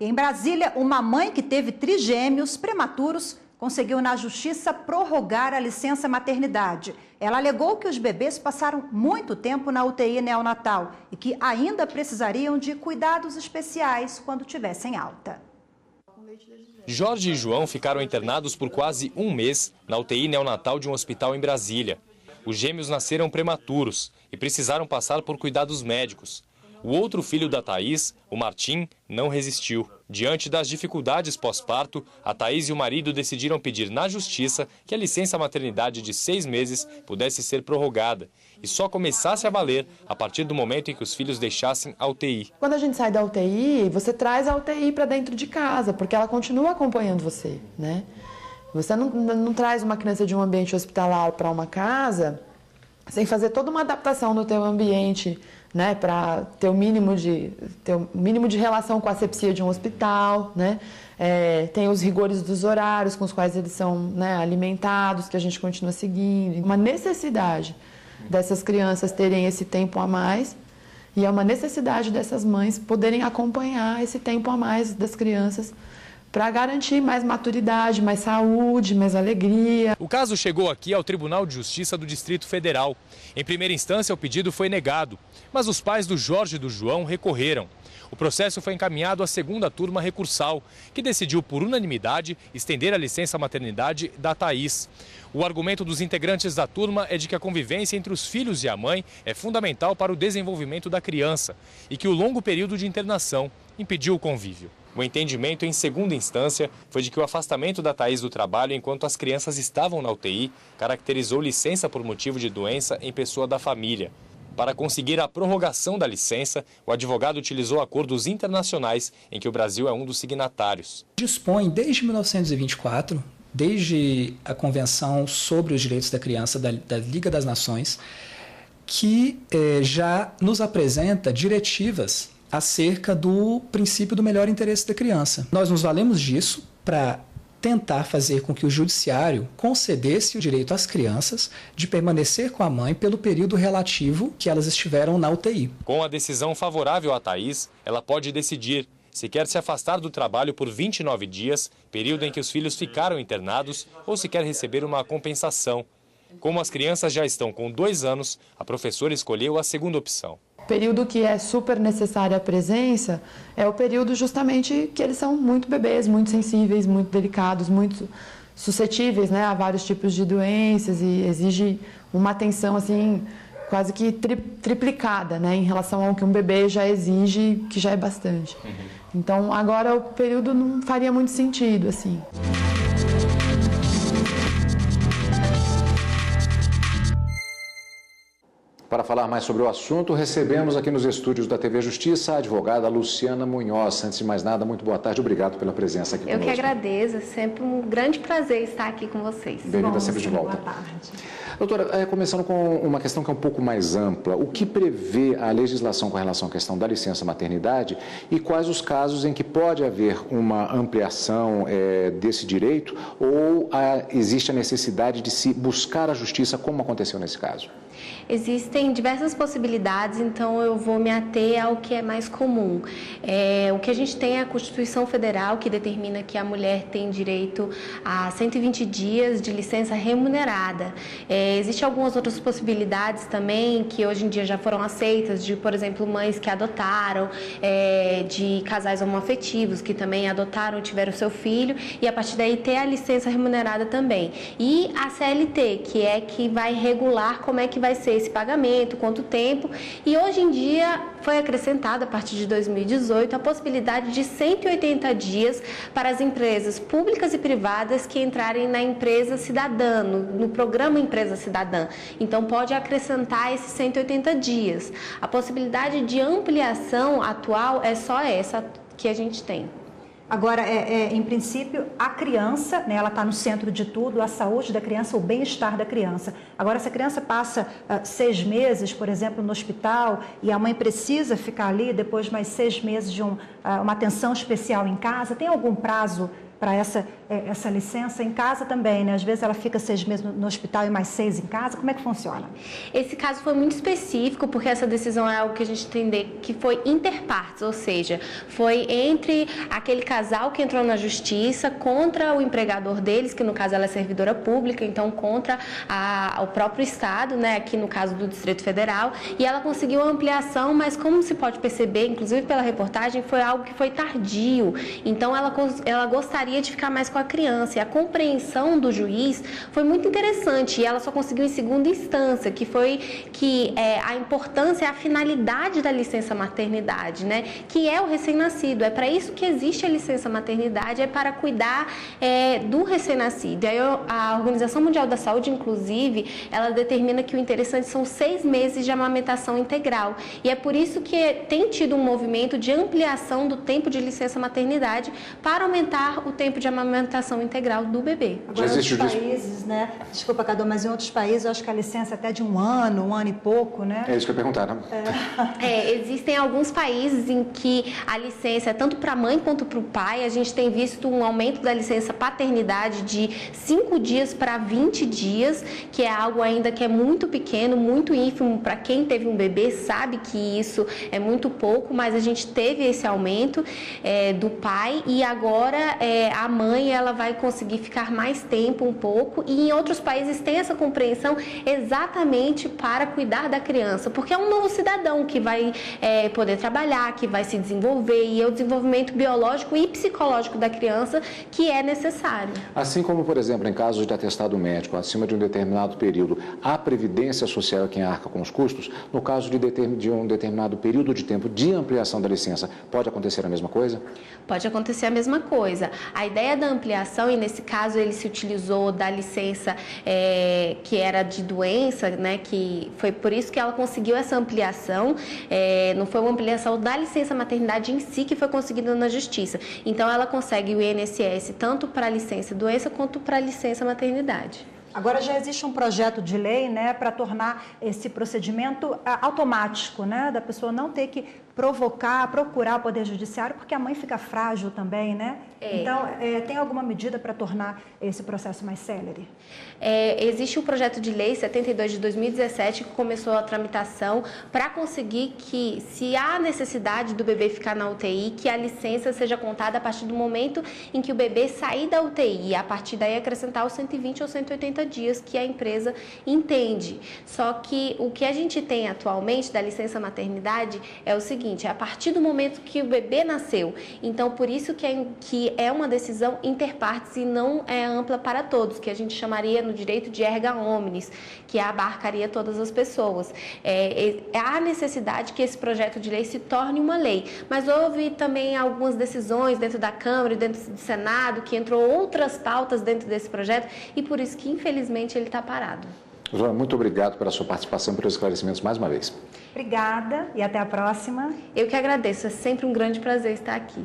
Em Brasília, uma mãe que teve trigêmeos prematuros conseguiu na justiça prorrogar a licença maternidade. Ela alegou que os bebês passaram muito tempo na UTI neonatal e que ainda precisariam de cuidados especiais quando tivessem alta. Jorge e João ficaram internados por quase um mês na UTI neonatal de um hospital em Brasília. Os gêmeos nasceram prematuros e precisaram passar por cuidados médicos. O outro filho da Thaís, o Martim, não resistiu. Diante das dificuldades pós-parto, a Thaís e o marido decidiram pedir na justiça que a licença maternidade de 6 meses pudesse ser prorrogada e só começasse a valer a partir do momento em que os filhos deixassem a UTI. Quando a gente sai da UTI, você traz a UTI para dentro de casa, porque ela continua acompanhando você, né? Você não traz uma criança de um ambiente hospitalar para uma casa sem fazer toda uma adaptação no teu ambiente, né, para ter o mínimo de relação com a asepsia de um hospital, né? Tem os rigores dos horários com os quais eles são, né, alimentados, que a gente continua seguindo. Uma necessidade dessas crianças terem esse tempo a mais e é uma necessidade dessas mães poderem acompanhar esse tempo a mais das crianças para garantir mais maturidade, mais saúde, mais alegria. O caso chegou aqui ao Tribunal de Justiça do Distrito Federal. Em primeira instância, o pedido foi negado, mas os pais do Jorge e do João recorreram. O processo foi encaminhado à segunda turma recursal, que decidiu por unanimidade estender a licença maternidade da Thaís. O argumento dos integrantes da turma é de que a convivência entre os filhos e a mãe é fundamental para o desenvolvimento da criança e que o longo período de internação impediu o convívio. O entendimento em segunda instância foi de que o afastamento da Thaís do trabalho enquanto as crianças estavam na UTI caracterizou licença por motivo de doença em pessoa da família. Para conseguir a prorrogação da licença, o advogado utilizou acordos internacionais em que o Brasil é um dos signatários. Dispõe desde 1924, desde a Convenção sobre os Direitos da Criança da Liga das Nações, que já nos apresenta diretivas acerca do princípio do melhor interesse da criança. Nós nos valemos disso para tentar fazer com que o judiciário concedesse o direito às crianças de permanecer com a mãe pelo período relativo que elas estiveram na UTI. Com a decisão favorável à Thaís, ela pode decidir se quer se afastar do trabalho por 29 dias, período em que os filhos ficaram internados, ou se quer receber uma compensação. Como as crianças já estão com 2 anos, a professora escolheu a segunda opção. O período que é super necessária a presença é o período justamente que eles são muito bebês, muito sensíveis, muito delicados, muito suscetíveis, né, a vários tipos de doenças e exige uma atenção assim quase que triplicada, né, em relação ao que um bebê já exige, que já é bastante. Então agora o período não faria muito sentido assim. Para falar mais sobre o assunto, recebemos aqui nos estúdios da TV Justiça a advogada Luciana Munhoz. Antes de mais nada, muito boa tarde, obrigado pela presença aqui conosco. Eu que agradeço, é sempre um grande prazer estar aqui com vocês. Bem-vinda sempre de volta. Boa tarde. Doutora, começando com uma questão que é um pouco mais ampla, o que prevê a legislação com relação à questão da licença maternidade e quais os casos em que pode haver uma ampliação desse direito ou existe a necessidade de se buscar a justiça, como aconteceu nesse caso? Existem diversas possibilidades, então eu vou me ater ao que é mais comum. O que a gente tem é a Constituição Federal, que determina que a mulher tem direito a 120 dias de licença remunerada. Existem algumas outras possibilidades também, que hoje em dia já foram aceitas, de, por exemplo, mães que adotaram, de casais homoafetivos que também adotaram e tiveram seu filho, e a partir daí ter a licença remunerada também. E a CLT, que vai regular como é que vai ser esse pagamento, quanto tempo, e hoje em dia foi acrescentada, a partir de 2018, a possibilidade de 180 dias para as empresas públicas e privadas que entrarem na empresa cidadã, no programa Empresa Cidadã. Então, pode acrescentar esses 180 dias. A possibilidade de ampliação atual é só essa que a gente tem. Agora, em princípio, a criança, né, ela está no centro de tudo, a saúde da criança, o bem-estar da criança. Agora, se a criança passa 6 meses, por exemplo, no hospital, e a mãe precisa ficar ali depois mais 6 meses de uma atenção especial em casa, tem algum prazo para essa licença em casa também, né? Às vezes ela fica 6 meses no hospital e mais 6 em casa. Como é que funciona? Esse caso foi muito específico, porque essa decisão é algo que a gente entender que foi interpartes, ou seja, foi entre aquele casal que entrou na justiça contra o empregador deles, que no caso ela é servidora pública, então contra o próprio Estado, né, aqui no caso do Distrito Federal, e ela conseguiu a ampliação, mas como se pode perceber, inclusive pela reportagem, foi algo que foi tardio, então ela gostaria de ficar mais com a criança, e a compreensão do juiz foi muito interessante, e ela só conseguiu em segunda instância, que foi que a importância, a finalidade da licença maternidade, né, que é o recém-nascido, é para isso que existe a licença maternidade, é para cuidar do recém-nascido. Aí a Organização Mundial da Saúde, inclusive, ela determina que o interessante são 6 meses de amamentação integral, e é por isso que tem tido um movimento de ampliação do tempo de licença maternidade para aumentar o tempo de amamentação integral do bebê. Agora, em outros países, né? Desculpa, Cadu, mas em outros países eu acho que a licença é até de 1 ano e pouco, né? É isso que eu ia perguntar, né? Existem alguns países em que a licença é tanto para a mãe quanto para o pai. A gente tem visto um aumento da licença paternidade de 5 dias para 20 dias, que é algo ainda que é muito pequeno, muito ínfimo. Para quem teve um bebê sabe que isso é muito pouco, mas a gente teve esse aumento do pai, e agora a mãe ela vai conseguir ficar mais tempo um pouco, e em outros países tem essa compreensão exatamente para cuidar da criança, porque é um novo cidadão que vai poder trabalhar, que vai se desenvolver, e é o desenvolvimento biológico e psicológico da criança que é necessário. Assim como, por exemplo, em casos de atestado médico acima de um determinado período, a Previdência Social é quem arca com os custos, no caso de um determinado período de tempo de ampliação da licença, pode acontecer a mesma coisa? Pode acontecer a mesma coisa. A ideia da ampliação, e nesse caso ele se utilizou da licença que era de doença, né, que foi por isso que ela conseguiu essa ampliação, não foi uma ampliação da licença maternidade em si que foi conseguida na justiça. Então ela consegue o INSS tanto para a licença doença quanto para a licença maternidade. Agora já existe um projeto de lei, né, para tornar esse procedimento automático, né, da pessoa não ter que procurar o Poder Judiciário, porque a mãe fica frágil também, né? Então, tem alguma medida para tornar esse processo mais célere? Existe um projeto de lei 72 de 2017 que começou a tramitação para conseguir que, se há necessidade do bebê ficar na UTI, que a licença seja contada a partir do momento em que o bebê sair da UTI, e a partir daí acrescentar os 120 ou 180 dias que a empresa entende. Só que o que a gente tem atualmente da licença maternidade é o seguinte: é a partir do momento que o bebê nasceu. Então, por isso que é uma decisão interpartes e não é ampla para todos, que a gente chamaria no direito de erga omnes, que abarcaria todas as pessoas. Há necessidade que esse projeto de lei se torne uma lei, mas houve também algumas decisões dentro da Câmara e dentro do Senado, que entrou outras pautas dentro desse projeto, e por isso que, infelizmente, ele está parado. Joana, muito obrigado pela sua participação e pelos esclarecimentos mais uma vez. Obrigada e até a próxima. Eu que agradeço, é sempre um grande prazer estar aqui.